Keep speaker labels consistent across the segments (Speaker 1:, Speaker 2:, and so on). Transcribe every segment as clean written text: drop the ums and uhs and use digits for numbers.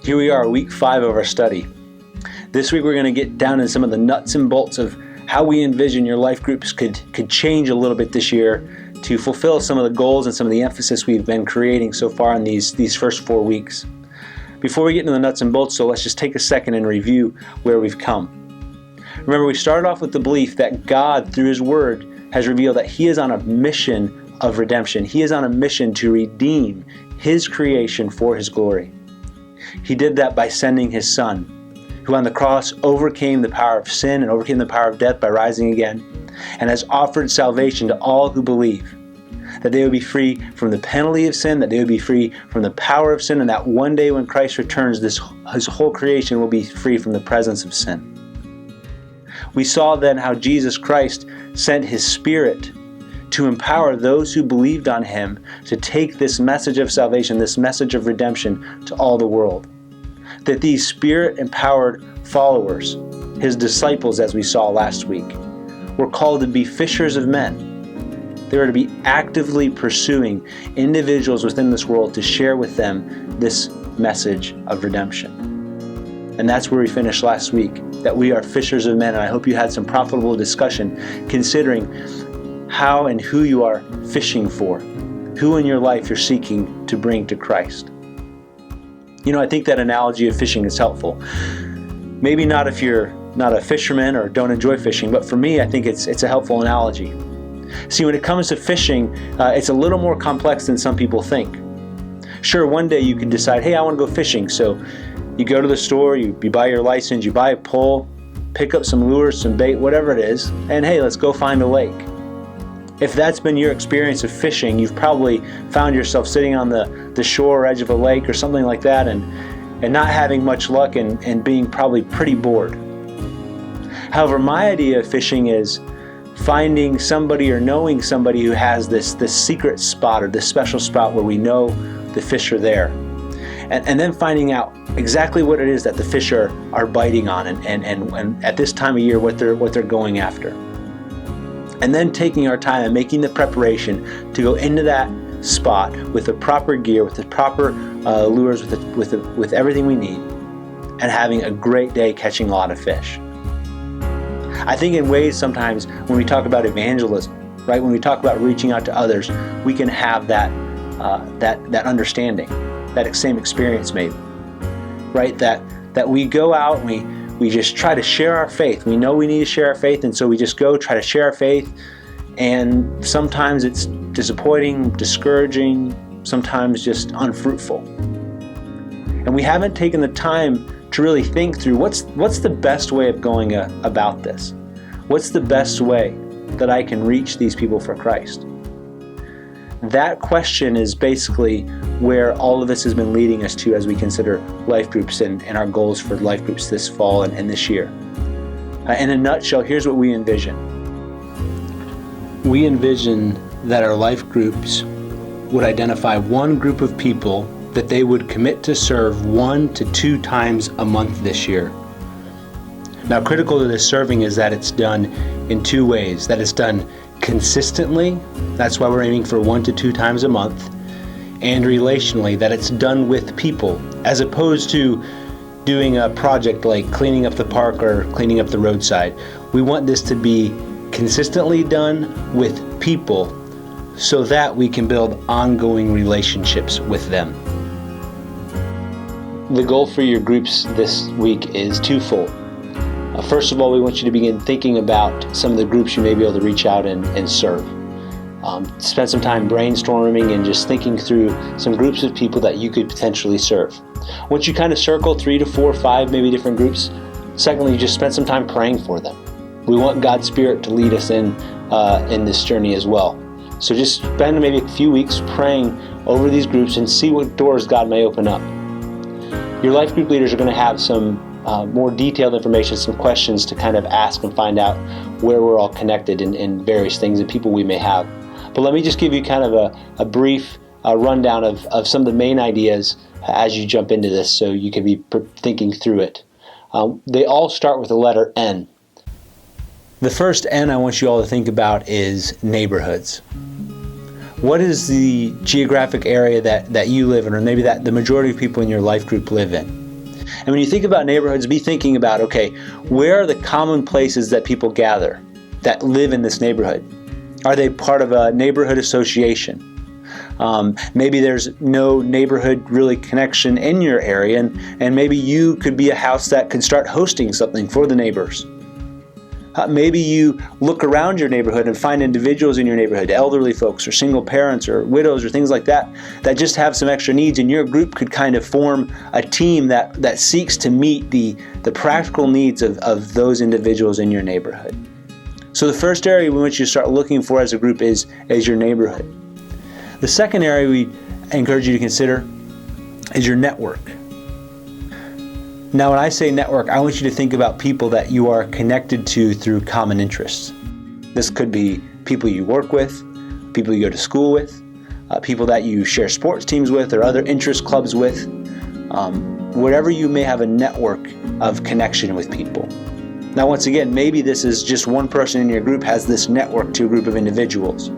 Speaker 1: Here we are, week 5 of our study. This week we're going to get down into some of the nuts and bolts of how we envision your life groups could change a little bit this year to fulfill some of the goals and some of the emphasis we've been creating so far in these first 4 weeks. Before we get into the nuts and bolts, so let's just take a second and review where we've come. Remember, we started off with the belief that God, through His Word, has revealed that He is on a mission of redemption. He is on a mission to redeem His creation for His glory. He did that by sending His Son, who on the cross overcame the power of sin and overcame the power of death by rising again, and has offered salvation to all who believe, that they would be free from the penalty of sin, that they would be free from the power of sin, and that one day when Christ returns, His whole creation will be free from the presence of sin. We saw then how Jesus Christ sent His Spirit to empower those who believed on Him to take this message of salvation, this message of redemption to all the world. That these Spirit-empowered followers, His disciples as we saw last week, were called to be fishers of men. They were to be actively pursuing individuals within this world to share with them this message of redemption. And that's where we finished last week, that we are fishers of men, and I hope you had some profitable discussion considering how and who you are fishing for, who in your life you're seeking to bring to Christ. You know, I think that analogy of fishing is helpful. Maybe not if you're not a fisherman or don't enjoy fishing, but for me, I think it's a helpful analogy. See, when it comes to fishing, it's a little more complex than some people think. Sure, one day you can decide, hey, I want to go fishing, so you go to the store, you buy your license, you buy a pole, pick up some lures, some bait, whatever it is, and hey, let's go find a lake. If that's been your experience of fishing, you've probably found yourself sitting on the shore edge of a lake or something like that and not having much luck and being probably pretty bored. However, my idea of fishing is finding somebody or knowing somebody who has this secret spot or this special spot where we know the fish are there. And then finding out exactly what it is that the fish are biting on and at this time of year what they're going after. And then taking our time and making the preparation to go into that spot with the proper gear, with the proper lures, with everything we need, and having a great day catching a lot of fish. I think in ways sometimes when we talk about evangelism, right, when we talk about reaching out to others, we can have that understanding, that same experience maybe, right? That we go out and we just try to share our faith. We know we need to share our faith, and so we just go try to share our faith, and sometimes it's disappointing, discouraging, sometimes just unfruitful. And we haven't taken the time to really think through what's the best way of going about this? What's the best way that I can reach these people for Christ? That question is basically where all of this has been leading us to as we consider life groups and our goals for life groups this fall and this year. In a nutshell, here's what we envision. We envision that our life groups would identify one group of people that they would commit to serve 1 to 2 times a month this year. Now, critical to this serving is that it's done in 2 ways. That it's done consistently, that's why we're aiming for 1 to 2 times a month, and relationally, that it's done with people, as opposed to doing a project like cleaning up the park or cleaning up the roadside. We want this to be consistently done with people so that we can build ongoing relationships with them. The goal for your groups this week is twofold. First of all, we want you to begin thinking about some of the groups you may be able to reach out and serve. Spend some time brainstorming and just thinking through some groups of people that you could potentially serve. Once you kind of circle 3 to 4, 5 maybe different groups, secondly, just spend some time praying for them. We want God's Spirit to lead us in this journey as well. So just spend maybe a few weeks praying over these groups and see what doors God may open up. Your life group leaders are going to have some more detailed information, some questions to kind of ask and find out where we're all connected in various things and people we may have. But let me just give you kind of a brief rundown of some of the main ideas as you jump into this so you can be thinking through it. They all start with the letter N. The first N I want you all to think about is neighborhoods. What is the geographic area that you live in, or maybe that the majority of people in your life group live in? And when you think about neighborhoods, be thinking about, okay, where are the common places that people gather that live in this neighborhood? Are they part of a neighborhood association? Maybe there's no neighborhood really connection in your area, and maybe you could be a house that could start hosting something for the neighbors. Maybe you look around your neighborhood and find individuals in your neighborhood, elderly folks or single parents or widows or things like that, that just have some extra needs, and your group could kind of form a team that seeks to meet the practical needs of those individuals in your neighborhood. So the first area we want you to start looking for as a group is your neighborhood. The second area we encourage you to consider is your network. Now, when I say network, I want you to think about people that you are connected to through common interests. This could be people you work with, people you go to school with, people that you share sports teams with or other interest clubs with, whatever you may have a network of connection with people. Now, once again, maybe this is just one person in your group has this network to a group of individuals.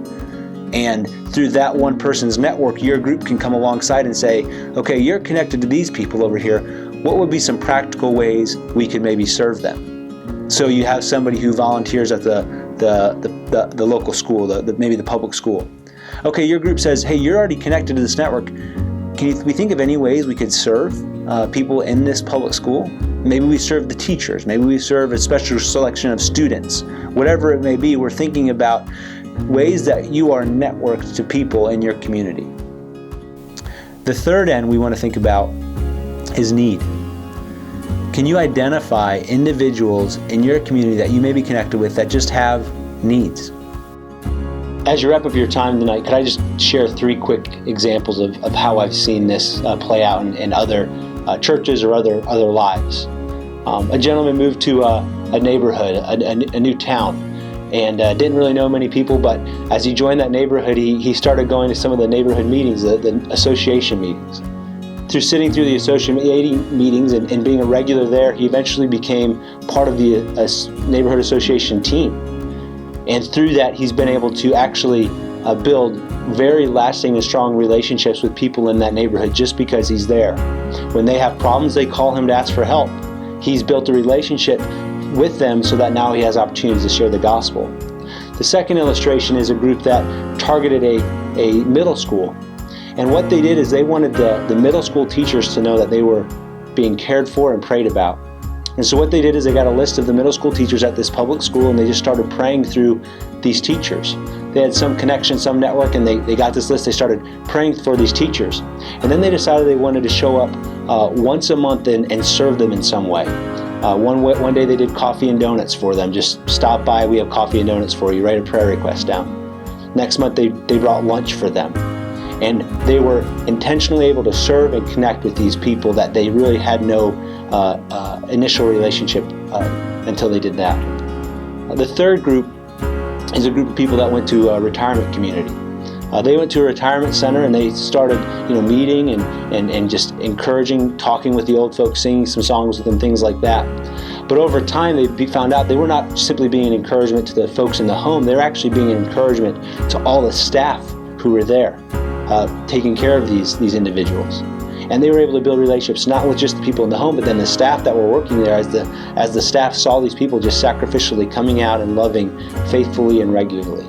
Speaker 1: And through that one person's network, your group can come alongside and say, okay, you're connected to these people over here. What would be some practical ways we could maybe serve them? So you have somebody who volunteers at the local school, maybe the public school. Okay, your group says, hey, you're already connected to this network. We think of any ways we could serve people in this public school? Maybe we serve the teachers. Maybe we serve a special selection of students. Whatever it may be, we're thinking about ways that you are networked to people in your community. The third end we want to think about is need. Can you identify individuals in your community that you may be connected with that just have needs? As you wrap up your time tonight, could I just share 3 quick examples of how I've seen this play out in other churches or other lives? A gentleman moved to a neighborhood, a new town, and didn't really know many people, but as he joined that neighborhood, he started going to some of the neighborhood meetings, the association meetings. Through sitting through the association meetings and being a regular there, he eventually became part of the neighborhood association team. And through that, he's been able to actually build very lasting and strong relationships with people in that neighborhood just because he's there. When they have problems, they call him to ask for help. He's built a relationship with them so that now he has opportunities to share the gospel. The second illustration is a group that targeted a middle school. And what they did is they wanted the middle school teachers to know that they were being cared for and prayed about. And so what they did is they got a list of the middle school teachers at this public school, and they just started praying through these teachers. They had some connection, some network, and they got this list. They started praying for these teachers. And then they decided they wanted to show up once a month and serve them in some way. One day they did coffee and donuts for them. Just stop by, we have coffee and donuts for you, write a prayer request down. Next month they brought lunch for them. And they were intentionally able to serve and connect with these people that they really had no initial relationship until they did that. The third group is a group of people that went to a retirement community. They went to a retirement center and they started, meeting and just encouraging, talking with the old folks, singing some songs with them, things like that. But over time, they found out they were not simply being an encouragement to the folks in the home. They were actually being an encouragement to all the staff who were there, taking care of these individuals. And they were able to build relationships not with just the people in the home, but then the staff that were working there, as the staff saw these people just sacrificially coming out and loving faithfully and regularly.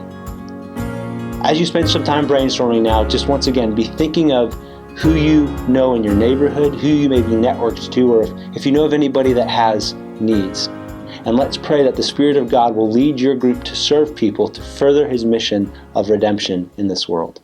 Speaker 1: As you spend some time brainstorming now, just once again, be thinking of who you know in your neighborhood, who you may be networked to, or if you know of anybody that has needs. And let's pray that the Spirit of God will lead your group to serve people to further His mission of redemption in this world.